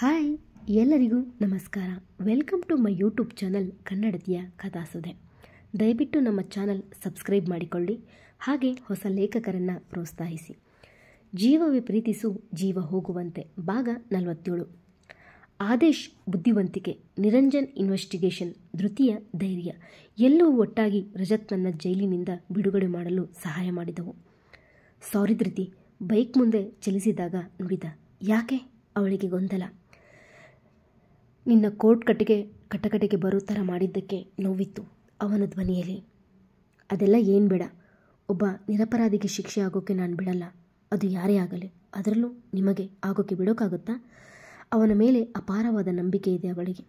Hi, ಎಲ್ಲರಿಗೂ ನಮಸ್ಕಾರ. Welcome to my YouTube channel ಕನ್ನಡತಿಯ ಕಥಾಸುಧೆ. ದಯವಿಟ್ಟು ನಮ್ಮ ಚಾನಲ್ ಸಬ್ಸ್ಕ್ರೈಬ್ ಮಾಡಿಕೊಳ್ಳಿ, ಹಾಗೆ ಹೊಸ ಲೇಖಕರನ್ನು ಪ್ರೋತ್ಸಾಹಿಸಿ. ಜೀವವೇ ಪ್ರೀತಿಸು ಜೀವ ಹೋಗುವಂತೆ ಭಾಗ 47. ಆದೇಶ್ ಬುದ್ಧಿವಂತಿಕೆ, ನಿರಂಜನ್ ಇನ್ವೆಸ್ಟಿಗೇಷನ್, ಧೃತಿಯ ಧೈರ್ಯ ಎಲ್ಲವೂ ಒಟ್ಟಾಗಿ ರಜತ್ನನ್ನು ಜೈಲಿನಿಂದ ಬಿಡುಗಡೆ ಮಾಡಲು ಸಹಾಯ ಮಾಡಿದವು. ಸಾರಿ ಧೃತಿ, ಬೈಕ್ ಮುಂದೆ ಚಲಿಸಿದಾಗ ನುಡಿದ. ಯಾಕೆ? ಅವಳಿಗೆ ಗೊಂದಲ. ನಿನ್ನ ಕೋರ್ಟ್ ಕಟಕಟೆಗೆ ಬರೋ ಥರ ಮಾಡಿದ್ದಕ್ಕೆ ನೋವಿತ್ತು ಅವನ ಧ್ವನಿಯಲ್ಲಿ. ಅದೆಲ್ಲ ಏನು ಬೇಡ. ಒಬ್ಬ ನಿರಪರಾಧಿಗೆ ಶಿಕ್ಷೆ ಆಗೋಕ್ಕೆ ನಾನು ಬಿಡಲ್ಲ, ಅದು ಯಾರೇ ಆಗಲಿ, ಅದರಲ್ಲೂ ನಿಮಗೆ ಆಗೋಕ್ಕೆ ಬಿಡೋಕ್ಕಾಗುತ್ತಾ? ಅವನ ಮೇಲೆ ಅಪಾರವಾದ ನಂಬಿಕೆ ಇದೆ ಅವಳಿಗೆ.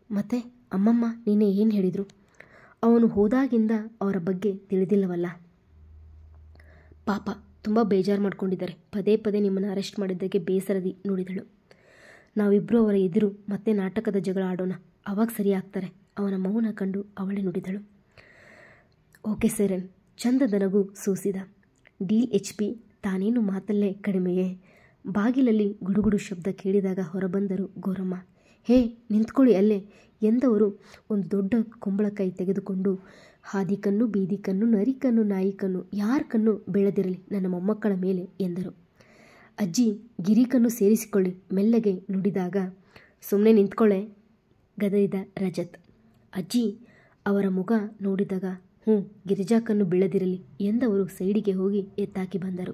ಮತ್ತೆ ಅಮ್ಮಮ್ಮ ನಿನ್ನೆ ಏನು ಹೇಳಿದರು? ಅವನು ಹೋದಾಗಿಂದ ಅವರ ಬಗ್ಗೆ ತಿಳಿದಿಲ್ಲವಲ್ಲ. ಪಾಪ ತುಂಬ ಬೇಜಾರು ಮಾಡ್ಕೊಂಡಿದ್ದಾರೆ. ಪದೇ ಪದೇ ನಿಮ್ಮನ್ನು ಅರೆಸ್ಟ್ ಮಾಡಿದ್ದಕ್ಕೆ ಬೇಸರದಿ ನುಡಿದಳು. ನಾವಿಬ್ಬರು ಅವರ ಎದುರು ಮತ್ತೆ ನಾಟಕದ ಜಗಳ ಆಡೋಣ, ಆವಾಗ ಸರಿ ಆಗ್ತಾರೆ. ಅವನ ಮೌನ ಕಂಡು ಅವಳೇ ನುಡಿದಳು. ಓಕೆ ಸೆರೆನ್, ಚಂದದ ನಗು ಸೂಸಿದ. ಡೀಲ್ HP, ತಾನೇನು ಮಾತಲ್ಲೇ ಕಡಿಮೆಯೇ? ಬಾಗಿಲಲ್ಲಿ ಗುಡುಗುಡು ಶಬ್ದ ಕೇಳಿದಾಗ ಹೊರಬಂದರು ಗೌರಮ್ಮ. ಹೇ ನಿಂತ್ಕೊಳ್ಳಿ ಅಲ್ಲೇ ಎಂದವರು ಒಂದು ದೊಡ್ಡ ಕುಂಬಳಕಾಯಿ ತೆಗೆದುಕೊಂಡು, ಹಾದಿಕನ್ನು ಬೀದಿಕನ್ನು ನರಿಕನ್ನು ನಾಯಿಕನ್ನು ಯಾರ ಕಣ್ಣು ಬೆಳೆದಿರಲಿ ನನ್ನ ಮೊಮ್ಮಕ್ಕಳ ಮೇಲೆ ಎಂದರು. ಅಜ್ಜಿ, ಗಿರಿಕನ್ನು ಸೇರಿಸಿಕೊಳ್ಳಿ ಮೆಲ್ಲಗೆ ನುಡಿದಾಗ, ಸುಮ್ಮನೆ ನಿಂತ್ಕೊಳ್ಳೆ ಗದರಿದ ರಜತ್. ಅಜ್ಜಿ ಅವರ ಮುಖ ನೋಡಿದಾಗ, ಗಿರಿಜಾಕನ್ನು ಬೀಳದಿರಲಿ ಎಂದವರು ಸೈಡಿಗೆ ಹೋಗಿ ಎತ್ತಾಕಿ ಬಂದರು.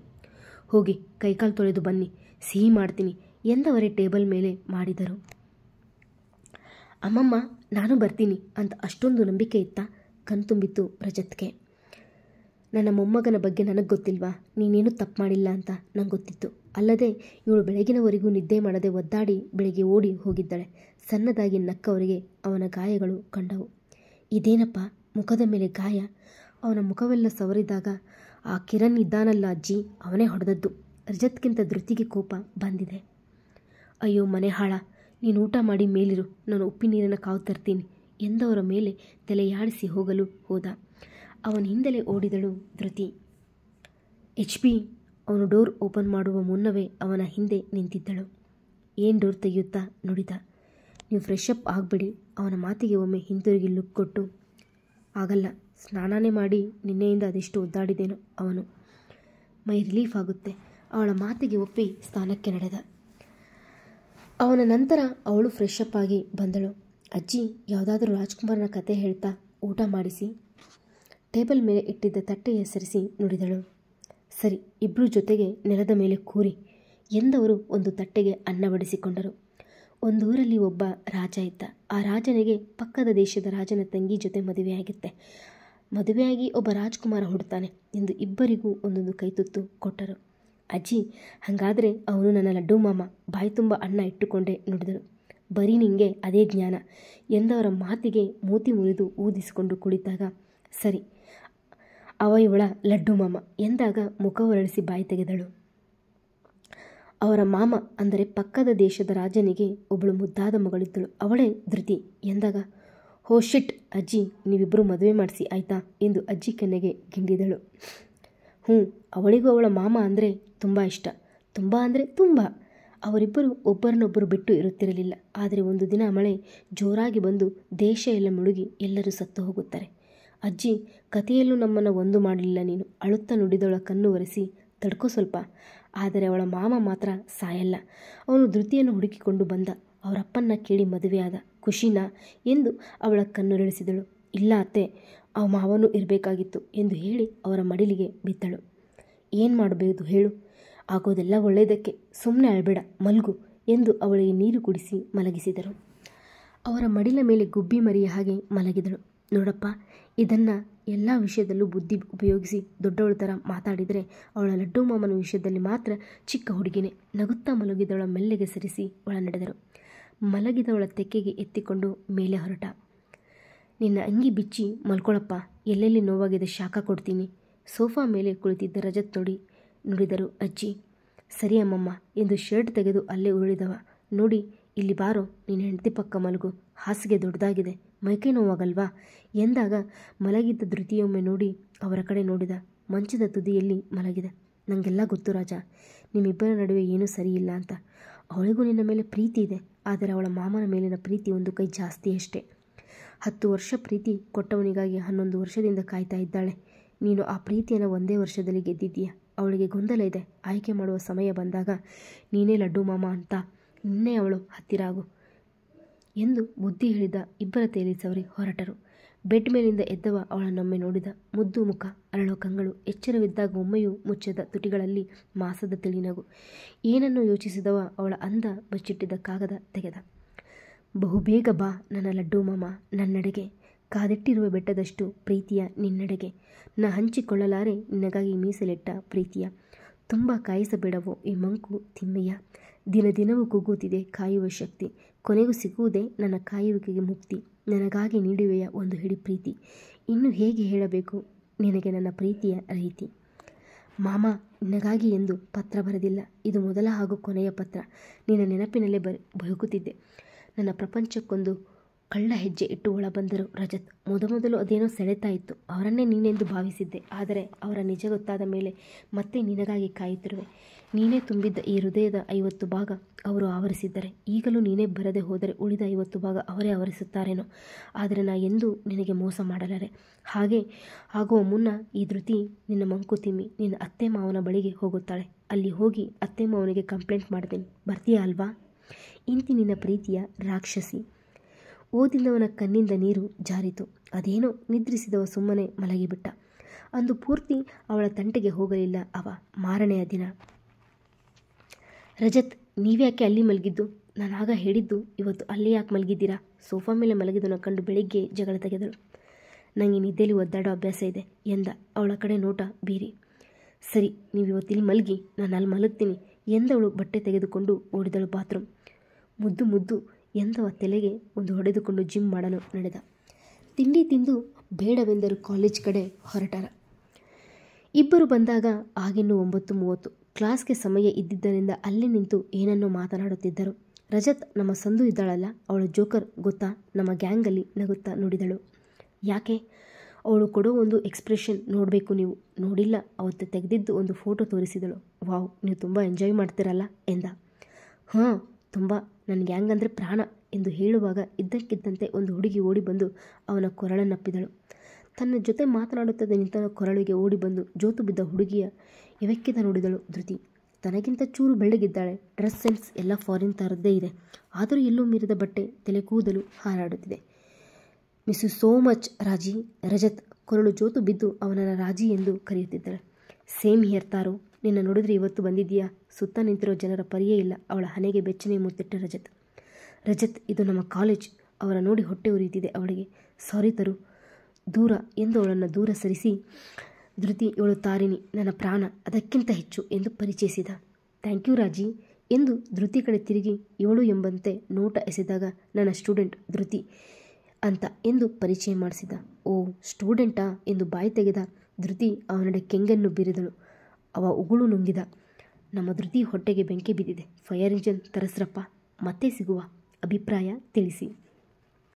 ಹೋಗಿ ಕೈಕಾಲು ತೊಳೆದು ಬನ್ನಿ, ಸಿಹಿ ಮಾಡ್ತೀನಿ ಎಂದವರೇ ಟೇಬಲ್ ಮೇಲೆ ಮಾಡಿದರು. ಅಮ್ಮಮ್ಮ ನಾನು ಬರ್ತೀನಿ ಅಂತ ಅಷ್ಟೊಂದು ನಂಬಿಕೆ ಇತ್ತ? ಕಣ್ತುಂಬಿತ್ತು ರಜತ್ಗೆ. ನನ್ನ ಮೊಮ್ಮಗನ ಬಗ್ಗೆ ನನಗೆ ಗೊತ್ತಿಲ್ವಾ? ನೀನೇನು ತಪ್ಪು ಮಾಡಿಲ್ಲ ಅಂತ ನಂಗೆ ಗೊತ್ತಿತ್ತು. ಅಲ್ಲದೆ ಇವಳು ಬೆಳಗಿನವರೆಗೂ ನಿದ್ದೆ ಮಾಡದೆ ಒದ್ದಾಡಿ ಬೆಳಗ್ಗೆ ಓಡಿ ಹೋಗಿದ್ದಾಳೆ. ಸಣ್ಣದಾಗಿ ನಕ್ಕವರಿಗೆ ಅವನ ಗಾಯಗಳು ಕಂಡವು. ಇದೇನಪ್ಪ ಮುಖದ ಮೇಲೆ ಗಾಯ? ಅವನ ಮುಖವೆಲ್ಲ ಸವರಿದಾಗ, ಆ ಕಿರಣ್ ಇದ್ದಾನಲ್ಲ ಅಜ್ಜಿ, ಅವನೇ ಹೊಡೆದದ್ದು. ರಜತ್ಗಿಂತ ಧೃತಿಗೆ ಕೋಪ ಬಂದಿದೆ. ಅಯ್ಯೋ ಮನೆ ಹಾಳ, ನೀನು ಊಟ ಮಾಡಿ ಮೇಲಿರು, ನಾನು ಉಪ್ಪಿ ನೀರನ್ನು ಕಾವು ತರ್ತೀನಿ ಎಂದವರ ಮೇಲೆ ತಲೆಯಾಡಿಸಿ ಹೋಗಲು ಹೋದ. ಅವನ ಹಿಂದಲೇ ಓಡಿದಳು ಧೃತಿ. HP ಅವನು ಡೋರ್ ಓಪನ್ ಮಾಡುವ ಮುನ್ನವೇ ಅವನ ಹಿಂದೆ ನಿಂತಿದ್ದಳು. ಏನು ಡೋರ್ ತೆಗೆಯುತ್ತಾ ನುಡಿದ. ನೀವು ಫ್ರೆಶ್ ಅಪ್ ಆಗಿಬಿಡಿ. ಅವನ ಮಾತಿಗೆ ಒಮ್ಮೆ ಹಿಂತಿರುಗಿ ಲುಕ್ ಕೊಟ್ಟು, ಆಗಲ್ಲ, ಸ್ನಾನನೇ ಮಾಡಿ ನಿನ್ನೆಯಿಂದ ಅದೆಷ್ಟು ಒದ್ದಾಡಿದೇನೋ ಅವನು, ಮೈ ರಿಲೀಫ್ ಆಗುತ್ತೆ. ಅವಳ ಮಾತಿಗೆ ಒಪ್ಪಿ ಸ್ನಾನಕ್ಕೆ ನಡೆದ. ಅವನ ನಂತರ ಅವಳು ಫ್ರೆಶ್ ಅಪ್ ಆಗಿ ಬಂದಳು. ಅಜ್ಜಿ ಯಾವುದಾದ್ರೂ ರಾಜ್ಕುಮಾರನ ಕತೆ ಹೇಳ್ತಾ ಊಟ ಮಾಡಿಸಿ. ಟೇಬಲ್ ಮೇಲೆ ಇಟ್ಟಿದ್ದ ತಟ್ಟೆ ಹೆಸರಿಸಿ ನುಡಿದಳು. ಸರಿ, ಇಬ್ಬರು ಜೊತೆಗೆ ನೆಲದ ಮೇಲೆ ಕೂರಿ ಎಂದವರು ಒಂದು ತಟ್ಟೆಗೆ ಅನ್ನ ಬಡಿಸಿಕೊಂಡರು. ಒಂದೂರಲ್ಲಿ ಒಬ್ಬ ರಾಜ ಇದ್ದ. ಆ ರಾಜನಿಗೆ ಪಕ್ಕದ ದೇಶದ ರಾಜನ ತಂಗಿ ಜೊತೆ ಮದುವೆಯಾಗಿತ್ತೆ. ಮದುವೆಯಾಗಿ ಒಬ್ಬ ರಾಜ್ಕುಮಾರ ಹುಡ್ತಾನೆ ಎಂದು ಇಬ್ಬರಿಗೂ ಒಂದೊಂದು ಕೈತುತ್ತು ಕೊಟ್ಟರು. ಅಜ್ಜಿ, ಹಾಗಾದರೆ ಅವನು ನನ್ನ ಲಡ್ಡು ಮಾಮ, ಬಾಯಿ ತುಂಬ ಅನ್ನ ಇಟ್ಟುಕೊಂಡೇ ನುಡಿದಳು. ಬರೀ ನಿಂಗೆ ಅದೇ ಜ್ಞಾನ ಎಂದವರ ಮಾತಿಗೆ ಮೂತಿ ಮುರಿದು ಊದಿಸಿಕೊಂಡು ಕುಳಿತಾಗ, ಸರಿ ಅವ ಇವಳ ಲಡ್ಡು ಮಾಮ ಎಂದಾಗ ಮುಖ ಹೊರಳಿಸಿ ಬಾಯಿ ತೆಗೆದಳು. ಅವರ ಮಾಮ ಅಂದರೆ ಪಕ್ಕದ ದೇಶದ ರಾಜನಿಗೆ ಒಬ್ಬಳು ಮುದ್ದಾದ ಮಗಳಿದ್ದಳು, ಅವಳೇ ಧೃತಿ ಎಂದಾಗ, ಹೋ ಶಿಟ್ ಅಜ್ಜಿ, ನೀವಿಬ್ಬರು ಮದುವೆ ಮಾಡಿಸಿ ಆಯಿತಾ ಎಂದು ಅಜ್ಜಿ ಕೆನ್ನೆಗೆ ಗಿಂಡಿದಳು. ಅವಳಿಗೂ ಅವಳ ಮಾಮ ಅಂದರೆ ತುಂಬ ಇಷ್ಟ, ತುಂಬ ಅಂದರೆ ತುಂಬ. ಅವರಿಬ್ಬರು ಒಬ್ಬರನ್ನೊಬ್ಬರು ಬಿಟ್ಟು ಇರುತ್ತಿರಲಿಲ್ಲ. ಆದರೆ ಒಂದು ದಿನ ಮಳೆ ಜೋರಾಗಿ ಬಂದು ದೇಶ ಎಲ್ಲ ಮುಳುಗಿ ಎಲ್ಲರೂ ಸತ್ತು ಹೋಗುತ್ತಾರೆ. ಅಜ್ಜಿ, ಕಥೆಯಲ್ಲೂ ನಮ್ಮನ್ನು ಒಂದು ಮಾಡಲಿಲ್ಲ ನೀನು, ಅಳುತ್ತಾ ನುಡಿದವಳ ಕಣ್ಣು ಒರೆಸಿ. ತಡ್ಕೋ ಸ್ವಲ್ಪ. ಆದರೆ ಅವಳ ಮಾಮ ಮಾತ್ರ ಸಾಯಲ್ಲ. ಅವನು ಧೃತಿಯನ್ನು ಹುಡುಕಿಕೊಂಡು ಬಂದ. ಅವರಪ್ಪನ್ನ ಕೇಳಿ ಮದುವೆಯಾದ. ಖುಷಿನಾ ಎಂದು ಅವಳ ಕಣ್ಣುರಳಿಸಿದಳು. ಇಲ್ಲ ಅತ್ತೆ, ಅವ ಮಾವನೂ ಇರಬೇಕಾಗಿತ್ತು ಎಂದು ಹೇಳಿ ಅವರ ಮಡಿಲಿಗೆ ಬಿದ್ದಳು. ಏನು ಮಾಡಬೇಕು ಹೇಳು? ಆಗೋದೆಲ್ಲ ಒಳ್ಳೆಯದಕ್ಕೆ, ಸುಮ್ಮನೆ ಅಳಬೇಡ, ಮಲ್ಗು ಎಂದು ಅವಳಿಗೆ ನೀರು ಕುಡಿಸಿ ಮಲಗಿಸಿದರು. ಅವರ ಮಡಿಲ ಮೇಲೆ ಗುಬ್ಬಿ ಮರಿಯ ಹಾಗೆ ಮಲಗಿದಳು. ನೋಡಪ್ಪ, ಇದನ್ನು ಎಲ್ಲ ವಿಷಯದಲ್ಲೂ ಬುದ್ಧಿ ಉಪಯೋಗಿಸಿ ದೊಡ್ಡವಳ ಥರ ಮಾತಾಡಿದರೆ ಅವಳ ಲಡ್ಡು ಮಾಮನ ವಿಷಯದಲ್ಲಿ ಮಾತ್ರ ಚಿಕ್ಕ ಹುಡುಗಿನೇ. ನಗುತ್ತಾ ಮಲಗಿದವಳ ಮೆಲ್ಲೆಗೆ ಸರಿಸಿ ಒಳ ನಡೆದರು. ಮಲಗಿದವಳ ತೆಕ್ಕೆಗೆ ಎತ್ತಿಕೊಂಡು ಮೇಲೆ ಹೊರಟ. ನಿನ್ನ ಅಂಗಿ ಬಿಚ್ಚಿ ಮಲ್ಕೊಳಪ್ಪ, ಎಲ್ಲೆಲ್ಲಿ ನೋವಾಗಿದೆ ಶಾಖ ಕೊಡ್ತೀನಿ. ಸೋಫಾ ಮೇಲೆ ಕುಳಿತಿದ್ದ ರಜತ್ ನುಡಿದರು ಅಜ್ಜಿ. ಸರಿ ಅಮ್ಮಮ್ಮ ಎಂದು ಶರ್ಟ್ ತೆಗೆದು ಅಲ್ಲೇ ಉರುಳಿದವ. ನೋಡಿ ಇಲ್ಲಿ ಬಾರೋ, ನಿನ್ನ ಹೆಂಡತಿ ಪಕ್ಕ ಮಲಗು, ಹಾಸಿಗೆ ದೊಡ್ಡದಾಗಿದೆ, ಮೈಕೈ ನೋವಾಗಲ್ವಾ ಎಂದಾಗ ಮಲಗಿದ್ದ ಧೃತಿಯೊಮ್ಮೆ ನೋಡಿ ಅವರ ಕಡೆ ನೋಡಿದ. ಮಂಚದ ತುದಿಯಲ್ಲಿ ಮಲಗಿದೆ. ನನಗೆಲ್ಲ ಗೊತ್ತು ರಾಜ, ನಿಮ್ಮಿಬ್ಬರ ನಡುವೆ ಏನೂ ಸರಿಯಿಲ್ಲ ಅಂತ. ಅವಳಿಗೂ ನಿನ್ನ ಮೇಲೆ ಪ್ರೀತಿ ಇದೆ, ಆದರೆ ಅವಳ ಮಾಮನ ಮೇಲಿನ ಪ್ರೀತಿ ಒಂದು ಕೈ ಜಾಸ್ತಿ ಅಷ್ಟೇ. 10 ವರ್ಷ ಪ್ರೀತಿ ಕೊಟ್ಟವನಿಗಾಗಿ 11 ವರ್ಷದಿಂದ ಕಾಯ್ತಾ ಇದ್ದಾಳೆ. ನೀನು ಆ ಪ್ರೀತಿಯನ್ನು ಒಂದೇ ವರ್ಷದಲ್ಲಿ ಗೆದ್ದಿದ್ದೀಯ. ಅವಳಿಗೆ ಗೊಂದಲ ಇದೆ. ಆಯ್ಕೆ ಮಾಡುವ ಸಮಯ ಬಂದಾಗ ನೀನೇ ಲಡ್ಡು ಮಾಮ ಅಂತ ನಿನ್ನೆ ಅವಳು ಹತ್ತಿರ ಆಗು ಎಂದು ಬುದ್ಧಿ ಹೇಳಿದ ಇಬ್ಬರ ತೇಲಿಸವರಿ ಹೊರಟರು. ಬೆಡ್ ಮೇಲಿಂದ ಎದ್ದವ ಅವಳನ್ನೊಮ್ಮೆ ನೋಡಿದ. ಮುದ್ದು ಮುಖ, ಅರಳೋ ಕಂಗಳು, ಎಚ್ಚರವಿದ್ದಾಗ ಒಮ್ಮೆಯೂ ಮುಚ್ಚದ ತುಟಿಗಳಲ್ಲಿ ಮಾಸದ ತಿಳಿನಗು. ಏನನ್ನು ಯೋಚಿಸಿದವ ಅವಳ ಅಂದ ಬಚ್ಚಿಟ್ಟಿದ್ದ ಕಾಗದ ತೆಗೆದ. ಬಹುಬೇಗ ಬಾ ನನ್ನ ಲಡ್ಡು ಮಾಮ, ನನ್ನೆಡೆಗೆ ಕಾದಿಟ್ಟಿರುವ ಬೆಟ್ಟದಷ್ಟು ಪ್ರೀತಿಯ ನಿನ್ನೆಡೆಗೆ. ನಾ ಹಂಚಿಕೊಳ್ಳಲಾರೆ ನಿನಗಾಗಿ ಮೀಸಲಿಟ್ಟ ಪ್ರೀತಿಯ. ತುಂಬ ಕಾಯಿಸಬೇಡವೋ ಈ ಮಂಕು ತಿಮ್ಮಯ್ಯ. ದಿನ ದಿನವೂ ಕುಗ್ಗುತ್ತಿದೆ ಕಾಯುವ ಶಕ್ತಿ. ಕೊನೆಗೂ ಸಿಗುವುದೇ ನನ್ನ ಕಾಯುವಿಕೆಗೆ ಮುಕ್ತಿ. ನನಗಾಗಿ ನೀಡುವೆಯ ಒಂದು ಹಿಡಿ ಪ್ರೀತಿ. ಇನ್ನು ಹೇಗೆ ಹೇಳಬೇಕು ನಿನಗೆ ನನ್ನ ಪ್ರೀತಿಯ ರೀತಿ. ಮಾಮ, ನಿನಗಾಗಿ ಎಂದು ಪತ್ರ ಬರೆದಿಲ್ಲ. ಇದು ಮೊದಲ ಹಾಗೂ ಕೊನೆಯ ಪತ್ರ. ನಿನ್ನ ನೆನಪಿನಲ್ಲೇ ಬದುಕುತ್ತಿದ್ದೆ. ನನ್ನ ಪ್ರಪಂಚಕ್ಕೊಂದು ಕಳ್ಳ ಹೆಜ್ಜೆ ಇಟ್ಟು ಒಳ ಬಂದರು ರಜತ್. ಮೊದಮೊದಲು ಅದೇನೋ ಸೆಳೆತಾ ಇತ್ತು. ಅವರನ್ನೇ ನೀನೆಂದು ಭಾವಿಸಿದ್ದೆ. ಆದರೆ ಅವರ ನಿಜ ಗೊತ್ತಾದ ಮೇಲೆ ಮತ್ತೆ ನಿನಗಾಗಿ ಕಾಯುತ್ತಿರುವೆ. ನೀನೇ ತುಂಬಿದ್ದ ಈ ಹೃದಯದ 50 ಭಾಗ ಅವರು ಆವರಿಸಿದ್ದರೆ, ಈಗಲೂ ನೀನೇ ಬರದೆ ಹೋದರೆ ಉಳಿದ 50 ಭಾಗ ಅವರೇ ಆವರಿಸುತ್ತಾರೇನೋ. ಆದರೆ ನಾ ಎಂದೂ ನಿನಗೆ ಮೋಸ ಮಾಡಲಾರೆ. ಹಾಗೆ ಆಗುವ ಮುನ್ನ ಈ ಧೃತಿ, ನಿನ್ನ ಮಂಕುತಿಮ್ಮಿ, ನಿನ್ನ ಅತ್ತೆ ಮಾವನ ಬಳಿಗೆ ಹೋಗುತ್ತಾಳೆ. ಅಲ್ಲಿ ಹೋಗಿ ಅತ್ತೆ ಮಾವನಿಗೆ ಕಂಪ್ಲೇಂಟ್ ಮಾಡ್ತೀನಿ. ಬರ್ತೀಯಾ ಅಲ್ವಾ? ಇಂತಿ ನಿನ್ನ ಪ್ರೀತಿಯ ರಾಕ್ಷಸಿ. ಓದಿದವನ ಕಣ್ಣಿಂದ ನೀರು ಜಾರಿತು. ಅದೇನೋ ನಿದ್ರಿಸಿದವ ಸುಮ್ಮನೆ ಮಲಗಿಬಿಟ್ಟ. ಅಂದು ಪೂರ್ತಿ ಅವಳ ತಂಟೆಗೆ ಹೋಗಲಿಲ್ಲ ಅವ. ಮಾರನೆಯ ದಿನ, ರಜತ್, ನೀವ್ಯಾಕೆ ಅಲ್ಲಿ ಮಲಗಿದ್ದು? ನಾನಾಗ ಹೇಳಿದ್ದು, ಇವತ್ತು ಅಲ್ಲಿ ಯಾಕೆ ಮಲಗಿದ್ದೀರಾ? ಸೋಫಾ ಮೇಲೆ ಮಲಗಿದನ ಕಂಡು ಬೆಳಿಗ್ಗೆ ಜಗಳ ತೆಗೆದಳು. ನನಗೆ ನಿದ್ದೆಯಲ್ಲಿ ಒದ್ದಾಡೋ ಅಭ್ಯಾಸ ಇದೆ ಎಂದ. ಅವಳ ಕಡೆ ನೋಟ ಬೀರಿ. ಸರಿ, ನೀವು ಇವತ್ತಿಲ್ಲಿ ಮಲಗಿ, ನಾನು ಅಲ್ಲಿ ಮಲಗ್ತೀನಿ ಎಂದವಳು ಬಟ್ಟೆ ತೆಗೆದುಕೊಂಡು ಓಡಿದಳು ಬಾತ್ರೂಮ್. ಮುದ್ದು ಮುದ್ದು ಎಂದವ ತಲೆಗೆ ಒಂದು ಹೊಡೆದುಕೊಂಡು ಜಿಮ್ ಮಾಡಲು ನಡೆದ. ತಿಂಡಿ ತಿಂದು ಬೇಡವೆಂದರು ಕಾಲೇಜ್ ಕಡೆ ಹೊರಟಾರ. ಇಬ್ಬರು ಬಂದಾಗ ಆಗಿನ್ನೂ 9:30. ಕ್ಲಾಸ್ಗೆ ಸಮಯ ಇದ್ದಿದ್ದರಿಂದ ಅಲ್ಲೇ ನಿಂತು ಏನನ್ನೋ ಮಾತನಾಡುತ್ತಿದ್ದರು. ರಜತ್, ನಮ್ಮ ಸಂದು ಇದ್ದಾಳಲ್ಲ, ಅವಳು ಜೋಕರ್ ಗೊತ್ತಾ? ನಮ್ಮ ಗ್ಯಾಂಗಲ್ಲಿ ನಗುತ್ತಾ ನುಡಿದಳು. ಯಾಕೆ? ಅವಳು ಕೊಡೋ ಒಂದು ಎಕ್ಸ್ಪ್ರೆಷನ್ ನೋಡಬೇಕು ನೀವು. ನೋಡಿಲ್ಲ? ಅವತ್ತು ತೆಗೆದಿದ್ದು ಒಂದು ಫೋಟೋ ತೋರಿಸಿದಳು. ವಾವ್, ನೀವು ತುಂಬ ಎಂಜಾಯ್ ಮಾಡ್ತೀರಲ್ಲ ಎಂದ. ಹಾಂ, ತುಂಬ. ನನ್ನ ಗ್ಯಾಂಗ್ ಅಂದರೆ ಪ್ರಾಣ ಎಂದು ಹೇಳುವಾಗ ಇದ್ದಕ್ಕಿದ್ದಂತೆ ಒಂದು ಹುಡುಗಿ ಓಡಿ ಬಂದು ಅವನ ಕೊರಳನ್ನಪ್ಪಿದಳು. ತನ್ನ ಜೊತೆ ಮಾತನಾಡುತ್ತದೆ ನಿಂತ ಕೊರಳಿಗೆ ಓಡಿ ಬಂದು ಜೋತು ಬಿದ್ದ ಹುಡುಗಿಯ ಎವೆಕ್ಕಿದ ನೋಡಿದಳು ಧೃತಿ. ತನಗಿಂತ ಚೂರು ಬೆಳ್ಳಗಿದ್ದಾಳೆ. ಡ್ರೆಸ್ ಸೆನ್ಸ್ ಎಲ್ಲ ಫಾರಿನ್ ಥರದ್ದೇ ಇದೆ. ಆದರೂ ಎಲ್ಲೂ ಮೀರಿದ ಬಟ್ಟೆ, ತಲೆ ಕೂದಲು ಹಾರಾಡುತ್ತಿದೆ. ಮಿಸ್ ಯು ಸೋ ಮಚ್ ರಾಜಿ. ರಜತ್ ಕೊರಳು ಜೋತು ಬಿದ್ದು ಅವನನ್ನು ರಾಜಿ ಎಂದು ಕರೆಯುತ್ತಿದ್ದಳು. ಸೇಮ್ ಹಿಯರ್ ತಾರು. ನಿನ್ನ ನೋಡಿದ್ರೆ ಇವತ್ತು ಬಂದಿದ್ದೀಯಾ? ಸುತ್ತ ನಿಂತಿರೋ ಜನರ ಪರಿಯೇ ಇಲ್ಲ. ಅವಳ ಹಣೆಗೆ ಬೆಚ್ಚನೆ ಮುತ್ತಿಟ್ಟ ರಜತ್. ರಜತ್, ಇದು ನಮ್ಮ ಕಾಲೇಜ್. ಅವರ ನೋಡಿ ಹೊಟ್ಟೆ ಉರಿಯುತ್ತಿದೆ ಅವಳಿಗೆ. ಸಾರಿ ತರು, ದೂರ ಎಂದು ಅವಳನ್ನು ದೂರ ಸರಿಸಿ, ಧೃತಿ, ಇವಳು ತಾರಿಣಿ, ನನ್ನ ಪ್ರಾಣ, ಅದಕ್ಕಿಂತ ಹೆಚ್ಚು ಎಂದು ಪರಿಚಯಿಸಿದ. ಥ್ಯಾಂಕ್ ಯು ರಾಜಿ ಎಂದು ಧೃತಿ ಕಡೆ ತಿರುಗಿ ಇವಳು ಎಂಬಂತೆ ನೋಟ ಎಸೆದಾಗ, ನನ್ನ ಸ್ಟೂಡೆಂಟ್ ಧೃತಿ ಅಂತ ಎಂದು ಪರಿಚಯ ಮಾಡಿಸಿದ. ಓ, ಸ್ಟೂಡೆಂಟಾ ಎಂದು ಬಾಯಿ ತೆಗೆದ ಧೃತಿ ಅವನಡೆ ಕೆಂಗನ್ನು ಬೀರಿದಳು. ಅವ ಉಗುಳು ನುಂಗಿದ. ನಮ್ಮ ಧೃತಿ ಹೊಟ್ಟೆಗೆ ಬೆಂಕಿ ಬಿದ್ದಿದೆ. ಫೈರ್ ಇಂಜಿನ್ ತರಿಸ್ರಪ್ಪ. ಮತ್ತೆ ಸಿಗುವ. ಅಭಿಪ್ರಾಯ ತಿಳಿಸಿ.